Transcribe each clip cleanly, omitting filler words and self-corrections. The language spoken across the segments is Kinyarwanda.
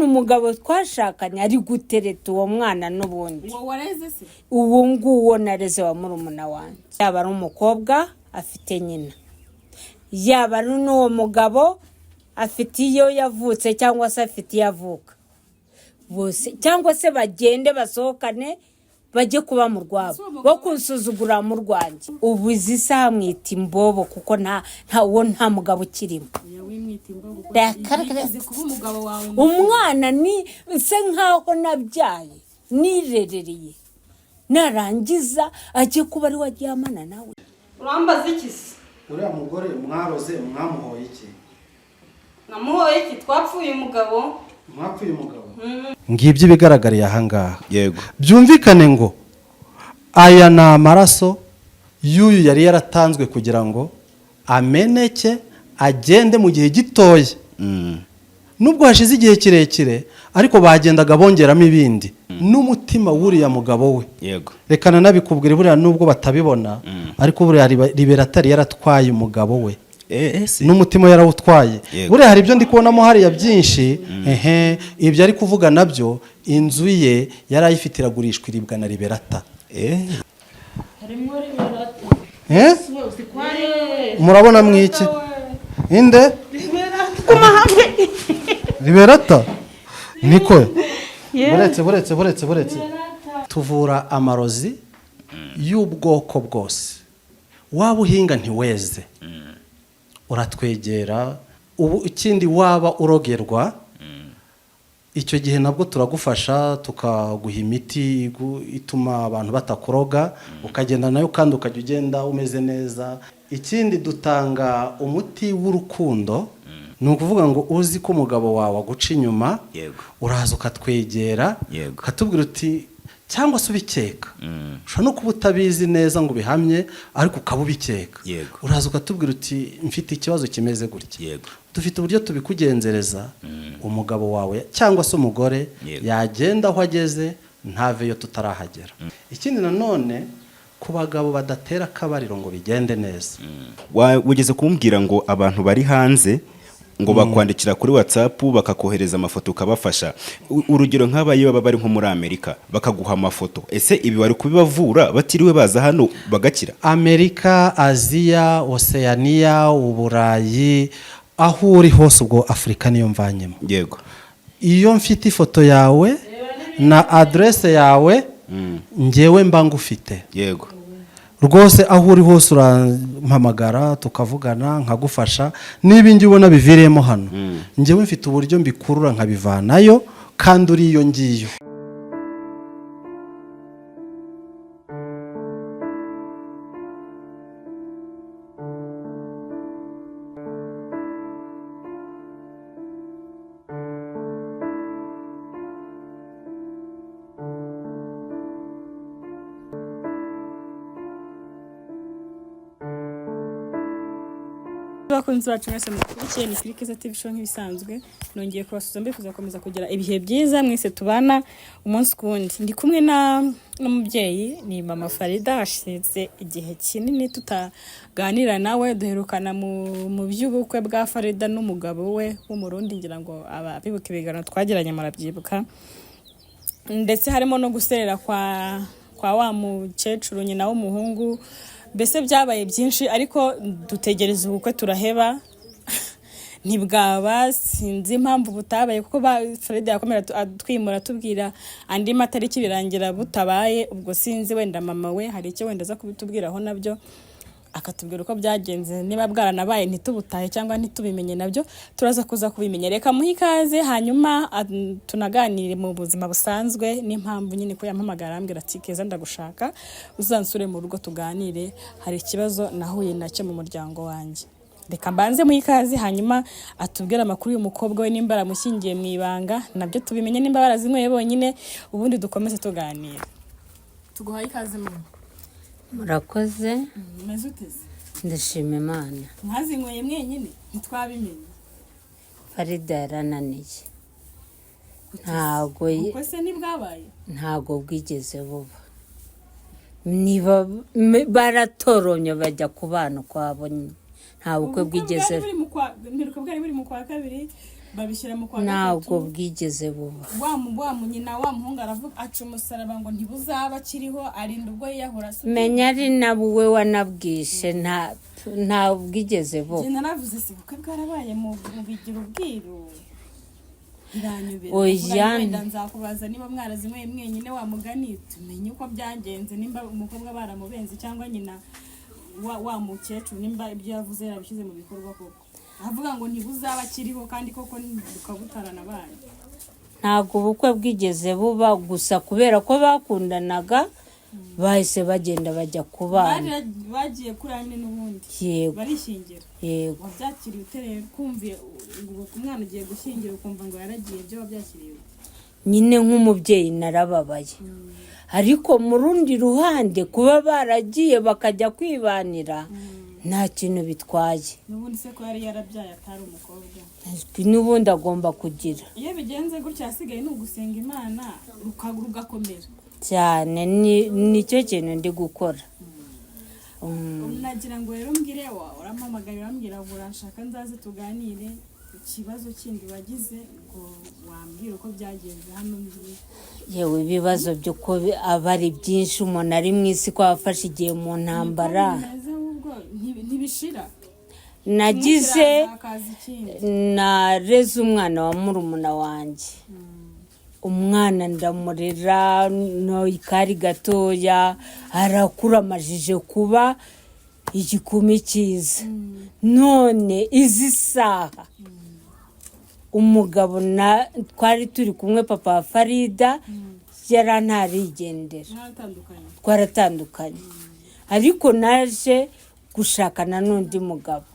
umugabo twashakanye ari gutereta uwo mwana n'ubundi. Uwo wareze se? Uwo nguwo nareze wa murumuna wanjye. Yaba ari umukobwa afite nyina, yaba ari n'uwo mugabo afite iyo yavutse cyangwa se afite iyo avuka, bose cyangwa se bagende basohokane bajye kuba mu rwabo bo kunsuzugura mu rwanjye. Ubu izi saha mwita imbobo kuko nta mugabo ukirimo. Umwana ni se nkaho nabyaye nirerereye, narangiza ajye kuba ari wajyamana nawe. Urambaza iki se? Uriya mugore mwaroze mwamuhoye iki? Namuhoye iki? Twapfuye umugabo. Mwapfuye umugabo? Ngibyo ibigaragariye aha ngaha. Yego. Byumvikane ngo aya ni amaraso y'uyu yari yaratanzwe kugira ngo ameneke agende mu gihe gitoya. Nubwo hashize igihe kirekire ariko bagendaga bongeramo ibindi. N'umutima wuriya mugabo we. Yego. Rekana nabikubwira buriya nubwo batabibona ariko buriya Liberatari yaratwaye umugabo we. N'umutima yarawutwaye. Buriya hari ibyo ndi kubonamo hariya byinshi. Ibyo ari kuvuga nabyo inzu ye yarayifite iragurishwa iribwa na Liberata. Harimo Liberata. Murabona mwiki? Inde? Liberata. Niko. Buretse. Tuvura amarozi y'ubwoko bwose. Waba uhinga ntiweze. Uratwegera. Ubu ikindi waba urogerwa, icyo gihe nabwo turagufasha tukaguha imiti ituma abantu batakuroga, ukagenda nayo kandi ukajya ugenda umeze neza. Ikindi dutanga umuti w'urukundo. Ni ukuvuga ngo uzi ko umugabo wawe aguca inyuma, uraza ukatwegera, ukatubwira uti cyangwa se ubikeka. Ushobora no kuba utabizi neza ngo ubihamye ariko ukaba ubikeka. Uraza ukatubwira uti mfite ikibazo kimeze gutya. Dufite uburyo tubikugenzereza, umugabo wawe cyangwa se umugore yagenda aho ageze ntaveyo tutarahagera. Ikindi nanone ku bagabo badatera akabariro ngo bigende neza. Wigeze kumbwira ngo abantu bari hanze ngo bakwandikira kuri WhatsApp bakakohereza amafoto ukabafasha. Urugero nk'abaye baba bari nko muri Amerika bakaguha amafoto. Ese ibi bari kubibavura batiriwe baza hano bagakira? Amerika, Aziya, Oceania, Uburayi, aho uri hose ubwo Afrika niyo mvanyemo. Yego. Iyo mfite ifoto yawe na adresse yawe njyewe mba ngufite. Yego. Rwose aho uri hose urampamagara tukavugana nkagufasha. Niba ngi ubona biviremo hano njyewe mfite uburyo mbikurura nkabivanayo kandi uri iyo ngiyo. Bakunzi bacu mwese mukurikiye ni Keza TV show nk'ibisanzwe. Nongeye kubasuza mbe kuzakomeza kugira ibihe byiza mwese tubana umunsi kundi. Ndi kumwe n'umubyeyi ni Mama Farida. Hashize igihe kinini tutaganira nawe, duherukana mu by'ubukwe bwa Farida n'umugabo we w'umurundi, ngira ngo ababibuka ibiganiro twagiranye marabyibuka. Ndetse harimo no guserera kwa wa mukecuru nyina w'umuhungu. Bese byabaye byinshi ariko dutegereza ubukwe turaheba. Ntibwaba sinzi impamvu butabaye kuko Fred yakomera atwimura tubwira andi matariki birangira butabaye. Ubwo sinzi wenda mama we hari icyo wenda za kubitubwiraho nabyo akatubwira uko byagenze, niba bwaranabaye ntitubutahe cyangwa ntitubimenye nabyo turaza kuza kubimenya. Reka muhikaze hanyuma tunaganire mu buzima busanzwe n'impamvu nyine ko yampamagara ambwira ati Keza ndagushaka uzansure mu rugo tuganire, hari ikibazo nahuye nacyo mu muryango wanjye. Reka mbanze muhikaze hanyuma atubwira amakuru y'umukobwa we nimba aramushyingiye mu ibanga nabyo tubimenye, nimba barazinyweye bonyine ubundi dukomeze tuganira. Tuguhaye ikaze mama. Murakoze. Meze uteze? Ndashima Imana. Mwazinyweye mwenyine ntitwabimenye. Farida yarananiye. Uko se nibwabaye? Ntago bwigeze buba. Niba baratoromye bajya kubana kwabo, nta bukwe bwigeze. Bwari buri mu kwa kabiri babishyira mu kwa ntabwo bwigeze buba. nyina wa muhungu aravuga aca umusaraba ngo ntibuzaba akiriho arinda ubwo yiyahura. menya ari nawe wanabwishe nta bwigeze buba. njye naravuze se ubukwe bwarabaye mu bigira ubwiru iranyobera. Oya, wenda nzakubaza niba mwarazinyweye mwenyine wa mugani tumenye uko byagenze, nimba umukobwa baramubenze cyangwa nyina wa mukecuru nimba ibyo yavuze yarabishyize mu bikorwa koko. avuga ngo ntibuzaba akiriho kandi koko bukabutarana abana. ntabwo ubukwe bwigeze buba, gusa kubera ko bakundanaga bahise bagenda bajya kubana. bagiye kuri ane n'ubundi yego barishingira. yego. wabyakiriye utereye kumviye umwana ugiye gushyingira ukumva ngo yaragiye, ibyo wabyakiriye nyine nk'umubyeyi narababaye. ariko mu rundi ruhande kuba baragiye bakajya kwibanira nta kintu bitwaye. n'ubundi se ko yari yarabyaye atari umukobwa, n'ubundi agomba kugira. iyo bigenze gutya hasigaye ni ugusenga Imana rugakomera cyane nicyo kintu ndi gukora. nagira ngo rero mbwire urampamagaye urambwira ngo urashaka nzaze tuganire ikibazo kindi wagize ngo wambwira uko byagenze hano mbwira. yewe ibibazo by'uko aba ari byinshi, umuntu ari mu isi ko afashe igihe mu ntambara ntibishira. nagize. nareze umwana wa murumuna wanjye. umwana ndamurera kari gatoya arakura amajije kuba igikumi cyiza. none izi saha umugabo twari turi kumwe papa wa Farida yarantarigendera, twaratandukanye. ariko naje gushakana n'undi mugabo.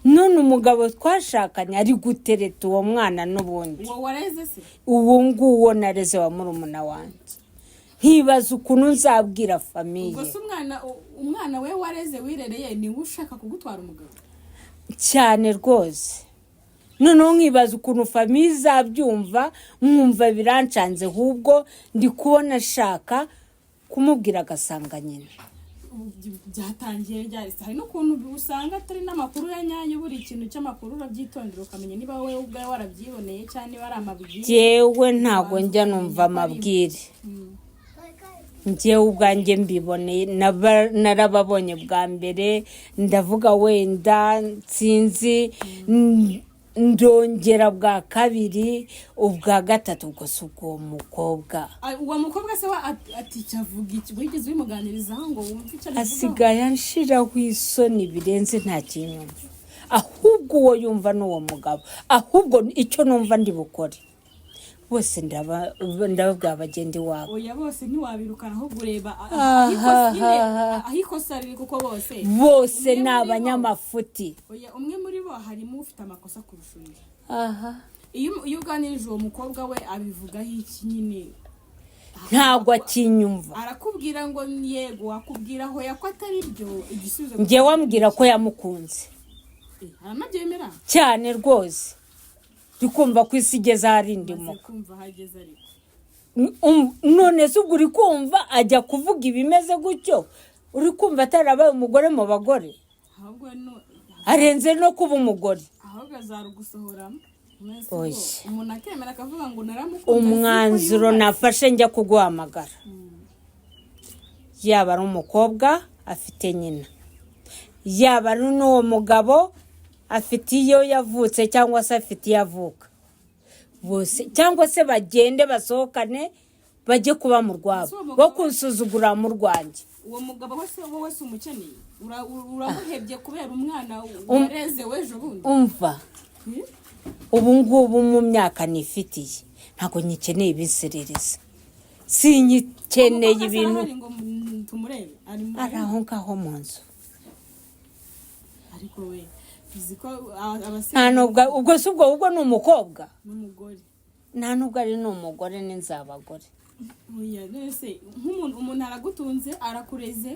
none umugabo twashakanye ari gutereta uwo mwana n'ubundi. uwo nguwo nareze wa murumuna wanjye. nkibaza ukuntu nzabwira famiye. ubwo se umwana we wareze wirereye niwe ushaka kugutwara umugabo cyane rwose. noneho nkibaza ukuntu famiye izabyumva, nkumva birancanze, ahubwo ndi kubona ashaka kumubwira agasanga nyine. byatangiye ryari? hari n'ukuntu usanga atari n'amakuru ya nyayo, buri kintu cy'amakuru urabyitondera ukamenya niba wowe ubwawe warabyiboneye cyangwa niba ari amabwire. njyewe ntabwo njya numva amabwire. njyewe ubwanjye mbiboneye, narababonye bwa mbere, ndavuga wenda sinzi, ndongera bwa kabiri, ubwa gatatu ubwo si ubwo mukobwa. uwo mukobwa se aticavuga iki? wigeze ubimuganirizaho ngo wumve icyo abivugaho? asigaye anshiraho isoni birenze nta kintu. ahubwo uwo yumva n'uwo mugabo, ahubwo icyo numva ndi bukore bose ndababwira bagende wabo. oya bose ntiwabirukana, ahubwo ureba aho ikosa riri, kuko bose ni abanyamafuti. oya umwe muri bo harimo ufite amakosa kurusha undi. iyo uganirije uwo mukobwa we abivugaho iki nyine? ntabwo akinyumva. arakubwira ngo yego, akubwira aho ko atari byo igisubizo. njye wambwira ko yamukunze aranabyemera cyane rwose. ndikumva ko isi igeze ahari ndimo. none se ubwo uri kumva ajya kuvuga ibimeze gutyo? uri kumva atarabaye umugore mu bagore? arenze no kuba umugore. ahubwo azarugusohoramo. umuntu akemera akavuga ngo naramukunze. umwanzuro nafashe njya kuguhamagara. yaba ari umukobwa afite nyina, yaba ari n'uwo mugabo afite iyo yavutse cyangwa se afite iyo avuka, bose cyangwa se bagende basohokane bajye kuba mu rwabo, bo kunsuzugura mu rwanjye. uwo mugabo wowe se umukeneye uramuhebye kubera umwana wareze w'ejo bundi. umva ubu ngubu mu myaka nifitiye ntabwo nyikeneye ibiserereza, sinyikeneye ibintu. ari aho ngaho mu nzu. ariko we nta nubwo ubwo si ubwo ni umukobwa n'umugore, nta nubwo ari n'umugore n'inzabagore. oya nese umuntu aragutunze arakureze,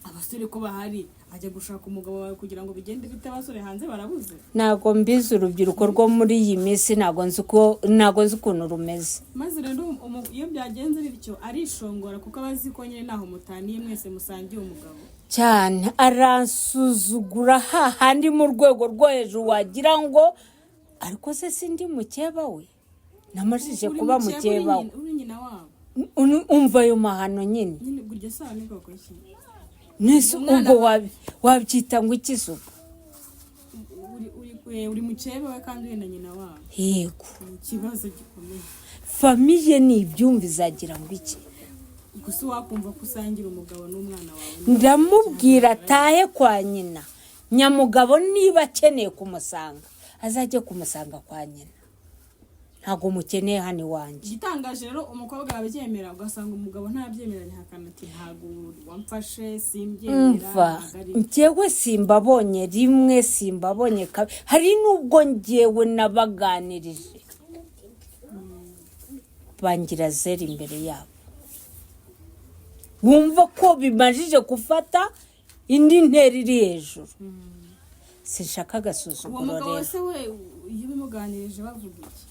abasore ko bahari ajya gushaka umugabo wawe kugira ngo bigende bite? abasore hanze barabuze. ntago mbizi urubyiruko rwo muri iyi minsi, ntago nzi ukuntu rumeze. maze rero iyo byagenze bityo arishongora, kuko abazi ko nyine naho mutaniye mwese musangiye umugabo cyane. aransuzugura hahandi mu rwego rwo hejuru wagira ngo ariko se sindi mukeba we namajije kuba mukeba we uri nyina wabo umva ayo mahano nyine gurya saa ni koko iki nese ubwo wabyita ngo ikisuba uri mukeba we kandi uri na nyina wabo yego ikibazo gikomeye famiye ni ibyumva izagira ngo iki gusa wakumva ko usangira umugabo n'umwana wawe ndamubwira atahe kwa nyina nyamugabo niba akeneye kumusanga azajye kumusanga kwa nyina ntabwo mukeneye hano iwanjye igitangaje rero umukobwa yabyemera ugasanga umugabo ntabyemeranya hakana ati ntabwo wamfashe simbyemera njyewe simbabonye rimwe simbabonye kabiri hari n'ubwo njyewe nabaganirije bangira zero imbere yabo wumva ko bimajije gufata indi ntera iri hejuru sinshaka agasuzuguro rero uwo mugabo rero se we iyo bimuganirije bavuga iki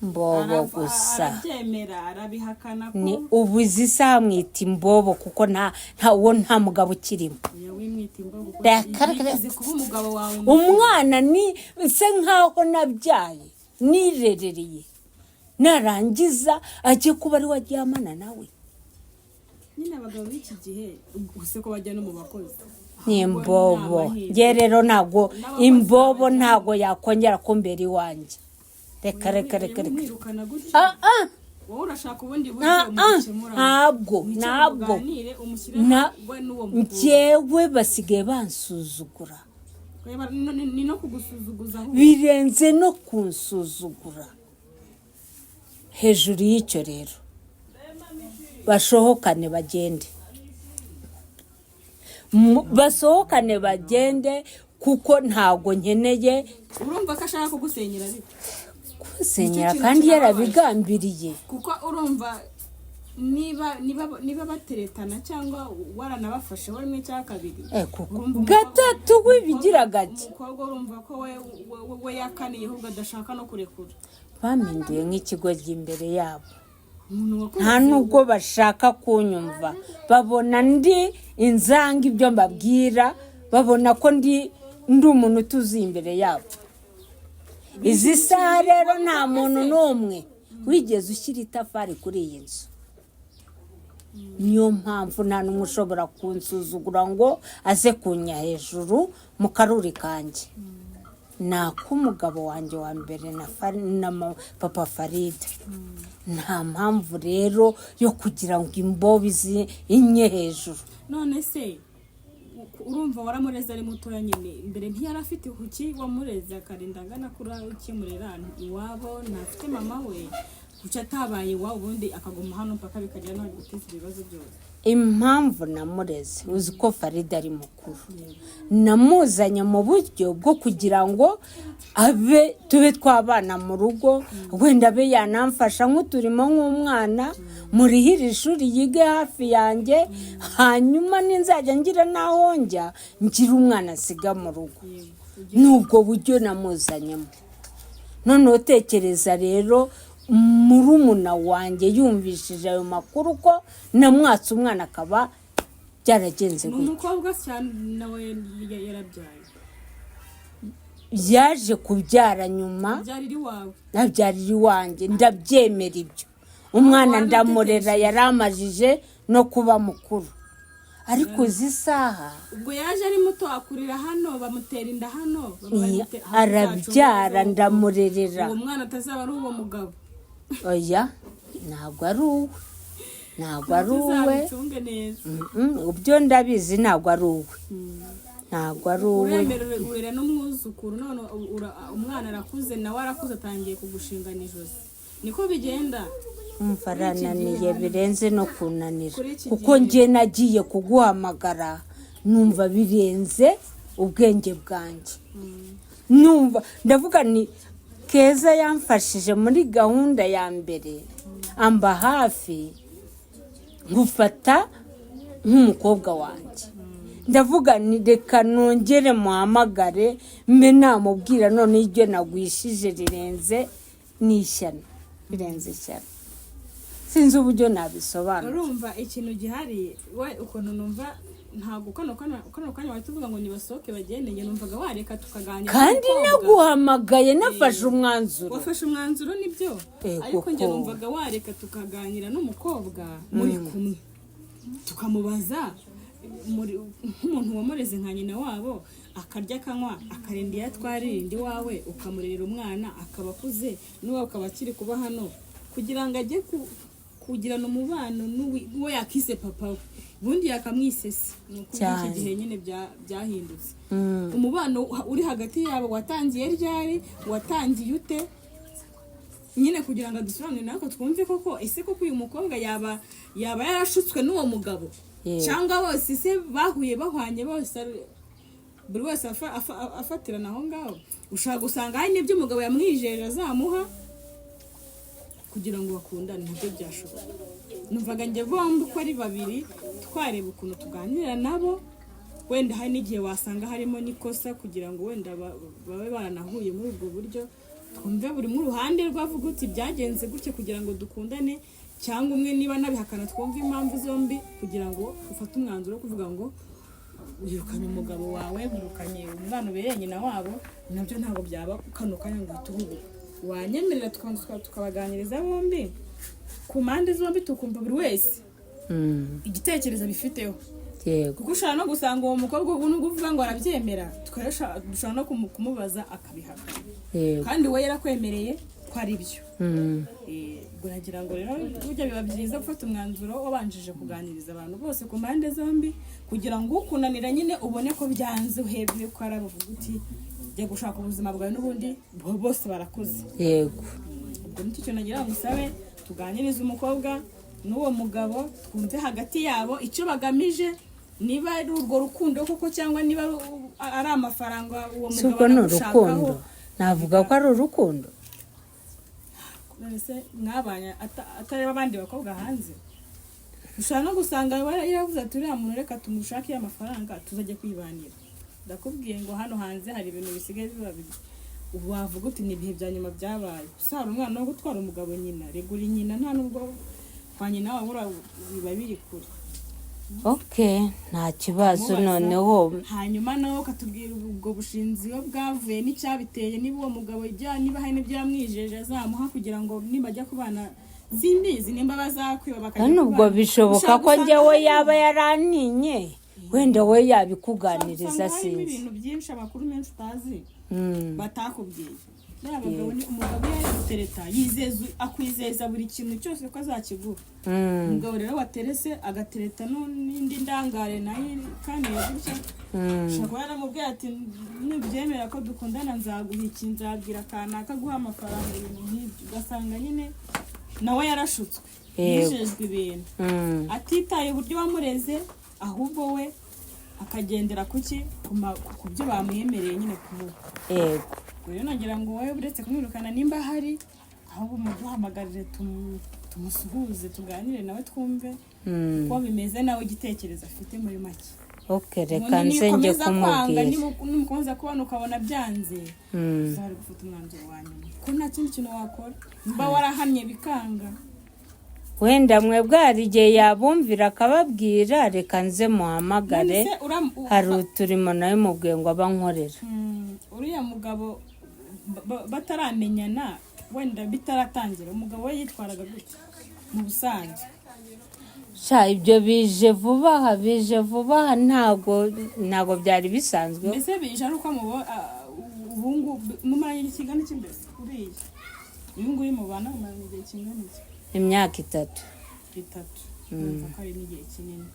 mbobo gusa arabyemera arabihakana ko ni ubu izi saha mwita imbobo kuko nta mugabo ukirimo wimwita imbogo kuko Reka- yigeze kuba umugabo wawe umwana ni se nkaho nabyaye nirerereye narangiza ajye kuba ari waryamana nawe nyine abagabo b'iki gihe use ko bajya no mu bakozi ni imbobo nge rero ntabwo imbobo ntabwo yakongera kumbera iwanjye reka mwirukana gutyo wowe urashaka ubundi buryo umukemura ntabwo njyewe basigaye bansuzugura ni no kugusuzuguza ahubwo birenze no kunsuzugura hejuru y'icyo rero basohokane bagende basohokane bagende kuko ntabwo nkeneye urumva ko ashaka kugusenyera ariko kusenyera kandi yarabigambiriye kuko urumva niba bateretana cyangwa waranabafashe rimwe cyangwa kabiri gatatu w'ibigira gake umukobwa urumva ko we yakaniye ahubwo adashaka no kurekura baminduye nk'ikigo imbere yabo nta nubwo bashaka kunyumva babona ndi inzanga ibyo mbabwira babona ko ndi umuntu utuzuye imbere yabo izi saha rero nta muntu n'umwe wigeze ushyira itafari kuri iyi nzu niyo mpamvu nta n'umwe ushobora kunsuzugura ngo aze kunya hejuru mu karuri kanjye ni ak'umugabo wanjye wa mbere na papa Farida nta mpamvu rero yo kugira ngo imbobi inye hejuru none se urumva waramureze ari mutoya nyine mbere ntiyari afite ihuki wamureze akarinda angana kuri ukimurera iwabo ntafite mama we kuki atabaye iwabo ubundi akaguma hano mpaka bikagera naho guteza ibibazo byose impamvu namureze uzi ko Farida ari mukuru namuzanye mu buryo bwo kugira ngo tube twabana mu rugo wenda abe yanamfasha nk'uturimo nk'umwana murihira ishuri yige hafi yanjye hanyuma ninzajya ngira n'aho njya ngira umwana asiga mu rugo n'ubwo buryo namuzanyemo noneho tekereza rero murumuna wanjye yumvishije ayo makuru ko namwatse umwana akaba byaragenze gutya umukobwa cyane nawe yarabyaye yaje kubyara nyuma nabyarira iwanjye ndabyemera ibyo umwana ndamurera yaramajije no kuba mukuru ariko uzi saha ubwo yaje ari muto akurira hano bamutera inda hano arabyara ndamurerera uwo mwana atazaba ari uwo mugabo oya ntabwo ari uwe ntabwo ari uwe ibyo ndabizi ntabwo ari uwe ntabwo ari uwe urera n'umwuzukuru none umwana arakuze nawe arakuze atangiye kugushingana ijosi niko bigenda umva arananiye birenze no kunanira kuko njye nagiye kuguhamagara numva birenze ubwenge bwanjye numva ndavuga ni Keza yamfashije muri gahunda ya mbere amba hafi ngufata nk'umukobwa wanjye ndavuga ni reka nongere muhamagare mbe namubwira none iryo nagwishije rirenze n'ishyano birenze ishyano sinzi uburyo nabisobanura urumva ikintu gihari we ukuntu numva ntabwo kano kanya wahita uvuga ngo nibasohoke bagende, njye numvaga wareka tukaganira kandi naguhamagaye nafashe umwanzuro. wafashe umwanzuro nibyo, ariko njye numvaga wareka tukaganira n'umukobwa muri kumwe tukamubaza nk'umuntu wamureze nka nyina wabo, akarya akanywa akarinda iyo atwarira wawe ukamurerera umwana akaba akuze n'uwawe akaba akiri kuba hano, kugira ngo ajye kugirana umubano n'uwo yakise papa we, ubundi yakamwisese. Ni ukuri iki gihe nyine byahindutse. Umubano uri hagati yabo watangiye ryari, watangiye ute, nyine kugira ngo dusobanure natwe twumve koko ese koko uyu mukobwa yaba yarashutswe n'uwo mugabo, cyangwa bose se bahuye bahwanye bose, buri wese afatirana aho ngaho. Ushaka gusanga hari n'ibyo umugabo yamwijeje azamuha kugira ngo bakundane, ntabyo byashoboka. Numvaga njye bombi uko ari babiri twareba ukuntu tuganira nabo, wenda hari n'igihe wasanga harimo n'ikosa kugira ngo wenda babe baranahuye muri ubwo buryo, twumve buri mu ruhande rwavuga uti byagenze gutya kugira ngo dukundane, cyangwa umwe niba nabihakana twumve impamvu zombi kugira ngo ufate umwanzuro wo kuvuga ngo wirukanye umugabo wawe, wirukanye umwana ubereye nyina wabo. Nabyo ntabwo byaba kano kanya ngo tuhubu. Wanyemerera tukabaganiriza bombi ku mpande zombi, tukumva buri wese igitekerezo bifiteho. Kuko ushobora no gusanga uwo mukobwa ubu uvuga ngo arabyemera, dushobora no kumubaza akabihakana, kandi we yarakwemereye ko ari byo. Uragira ngo rero burya biba byiza gufata umwanzuro wabanjije kuganiriza abantu bose ku mpande zombi, kugira ngo ukunanira nyine ubone ko byanze uhebye ko aravuga uti jya gushaka ubuzima bwawe n'ubundi bose barakuze. Ubwo nicyo kintu nagira ngo usabe, tuganirize umukobwa n'uwo mugabo, twumve hagati yabo icyo bagamije, niba ari urwo rukundo koko cyangwa niba ari amafaranga uwo mugabo aragushakaho. Navuga ko ari urukundo. Ese mwabanye atareba abandi bakobwa hanze, ushobora no gusanga yaravuze ati uriya muntu reka tumushakire amafaranga tuzajya kwibanira. Ndakubwiye ngo hano hanze hari ibintu bisigaye biba bibi. Ubu wavuga uti ni ibihe bya nyuma byabaye, usaba umwana wo gutwara umugabo nyina, regura nyina, nta nubwo kwa nyina wabura biba biri kure. Nta kibazo. Noneho hanyuma nawe ukatubwira ubwo bushinzi iyo bwavuye n'icyabiteye, niba uwo mugabo niba hari n'ibyo yamwijeje azamuha kugira ngo nibajya kubana zimbizi nimba bazakwiba bakajya kubana. Nubwo bishoboka ko njyewe yaba yaraninye, wenda we yabikuganiriza sinzi. Ibintu byinshi amakuru menshi utazi batakubwiye. N'abagabo ni umugabo yagutereta akwizeza buri kintu cyose ko azakigura. Umugabo rero waterese agatereta n'indi ndangare nayo kandi yagutya. Shaka yaramubwiye ati nibyemera ko dukundana nzaguha iki, nzabwira kanaka guha amafaranga, ibintu nk'ibyo. Ugasanga nyine nawe yarashutswe, yijejwe ibintu atitaye uburyo wamureze, ahubwo we akagendera kuki ku byo bamwemereye nyine kuvuga. Rero nagira ngo wowe uretse kumwirukana nimba hari ahubwo umuduhamagarire tumusuhuze tuganire nawe twumve uko bimeze, nawe igitekerezo afite muri make. Reka nze njye kumubwira. Nimukomeza kubona ukabona byanze, uzari gufata umwanzuro wa nyuma ko nta kindi kintu wakora, mba warahamye bikanga. Wenda mwebwe hari igihe yabumvira akababwira, reka nze muhamagare, hari uturimo nawe mubwiye ngo abankorera. Uriya mugabo bataramenyana, wenda bitaratangira, umugabo we yitwaraga gutya mu busanzwe. Ibyo bije vuba aha, ntago byari bisanzwe. Mbese bije ari uko ubungu mumaranye igihe kingana iki mbere uriya uyu nguyu mubana mumaranye igihe kingana iki? Imyaka 3. Numva ko ari n'igihe kinini.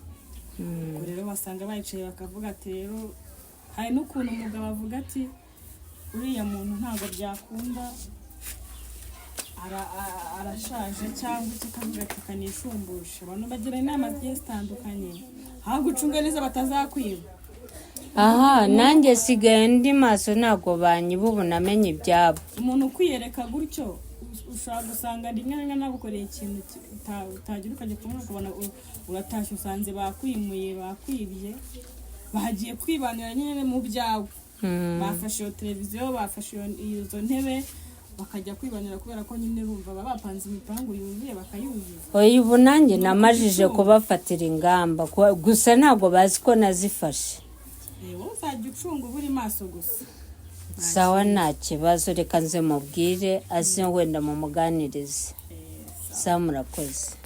Ubwo rero basanga bayicaye bakavuga ati rero hari n'ukuntu umugabo avuga ati uriya muntu ntabwo byakunda, arashaje cyangwa tukavuga ati kanishumbushe. Abantu bagira inama zigiye zitandukanye, aho gucunga neza batazakwiba. Nanjye sigaye ndi maso, ntabwo banyiba ubu namenye ibyabo. Umuntu ukwiyereka gutyo ushobora gusanga rimwe na rimwe nagukoreye ikintu utagira ukajya kubona ukabona uratashye usanze bakwimuye, bakwibye, bahagiye kwibanira nyine mu byawe. Bafashe iyo televiziyo, bafashe izo ntebe, bakajya kwibanira kubera ko nyine urumva baba bapanze imipangu yuzuye bakayuzuza. oya ubu nanjye namajije kubafatira ingamba gusa ntabwo bazi ko nazifashe. Wowe uzajya ucunga uba uri maso gusa. Sawa nta kibazo reka nze mubwire azi wenda mumuganirize. Sawa murakoze.